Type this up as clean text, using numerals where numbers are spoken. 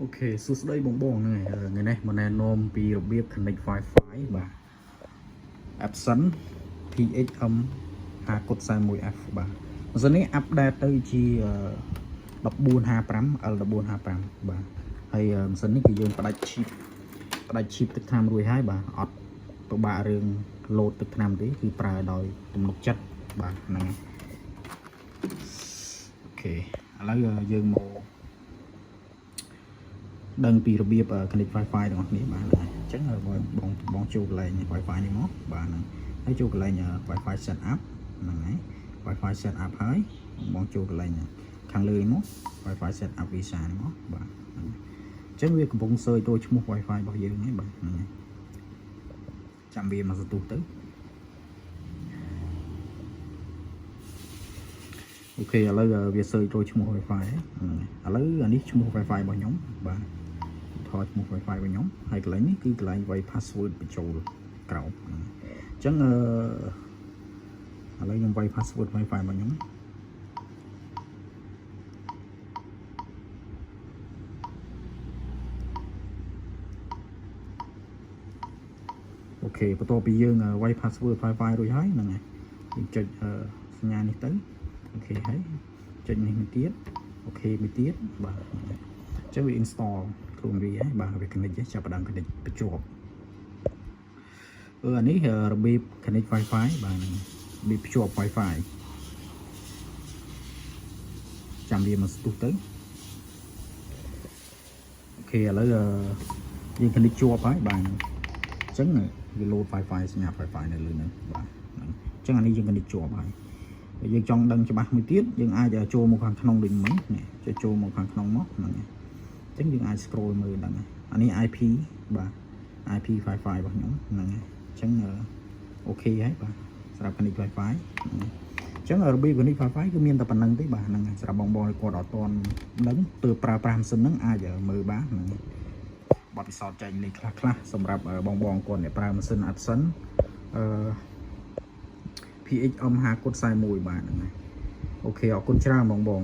Ok សួស្តីបងហ្នឹងថ្ងៃនេះមកណែនាំពីរបៀប connect Wi-Fi បាទ Epson PHM 5.41F បាទម៉ាស៊ីននេះ update ទៅជា1455 L1455 បាទហើយម៉ាស៊ីននេះគឺយើងផ្ដាច់ chip ទឹកថ្នាំរួចហើយបាទអត់ពិបាករឿង load ទឹកថ្នាំទេគឺប្រើដោយទំនុកចិត្តបាទហ្នឹងអូខេឥឡូវយើងមកដឹងពីរបៀប connect Wi-Fi ទាំងអស់គ្នាបាទអញ្ចឹងបងចូលកន្លែង Wi-Fi នេះមកបាទហ្នឹងហើយចូលកន្លែង Wi-Fi setup ហ្នឹងហើយ Wi-Fi setup ហើយបងចូលកន្លែងខាងលើនេះមក Wi-Fi setup visa នេះមកបាទអញ្ចឹងវាកំពុងសើចចូលឈ្មោះ Wi-Fi របស់យើងហ្នឹងបាទហ្នឹងហើយចាំវាមកសន្ទុះទៅអូខេឥឡូវវាសើចចូលឈ្មោះ Wi-Fi ឥឡូវអានេះឈ្មោះ Wi-Fi របស់ខ្ញុំបាទថតឈ្មោះ Wi-Fi របស់ខ្ញុំហើយកន្លែងនេះគឺកន្លែង Wi password បញ្ចូលក្រោមអញ្ចឹងឥឡូវខ្ញុំ Wi password Wi-Fi របស់ខ្ញុំអូខេបន្ទាប់ពីយើង Wi password Wi-Fi រួចហើយហ្នឹងហើយយើងចុចសញ្ញានេះទៅអូខេហើយចុចនេះមួយទៀតអូខេមួយទៀតបាទអញ្ចឹងវា install ខ្លួនវាហើយបាទវា connect ចាប់ផ្ដើម connect បញ្ជាប់អានេះរបៀប connect Wi-Fi បាទហ្នឹងរបៀបភ្ជាប់ Wi-Fi ចាំវាមកស្ទុះទៅអូខេឥឡូវយើង connect ជាប់ហើយបាទអញ្ចឹងវា load Wi-Fi សញ្ញា Wi-Fi នៅលើហ្នឹងបាទហ្នឹងអញ្ចឹងអានេះយើង connect ជាប់ហើយយើងចង់ដឹងច្បាស់មួយទៀតយើងអាចចូលមកខាងក្នុងដូចមិញនេះចូលមកខាងក្នុងមកហ្នឹងអញ្ចឹងយើងអាច scroll មើលដឹងអានេះ IP បាទ IP Wi-Fi របស់ខ្ញុំហ្នឹងអញ្ចឹងអូខេហើយបាទសម្រាប់ connect Wi-Fi អញ្ចឹងរបៀប connect Wi-Fi គឺមានតែប៉ុណ្្នឹងទេបាទហ្នឹងសម្រាប់បងគាត់អត់ទាន់ដឹងទៅប្រើប្រាស់ម៉ាស៊ីនហ្នឹងអាចមើលបានហ្នឹងបទពិសោធន៍ចែកលេខខ្លះសម្រាប់បងគាត់អ្នកប្រើម៉ាស៊ីន Epson PHM 5.41បាទហ្នឹងអូខេអរគុណច្រើនបង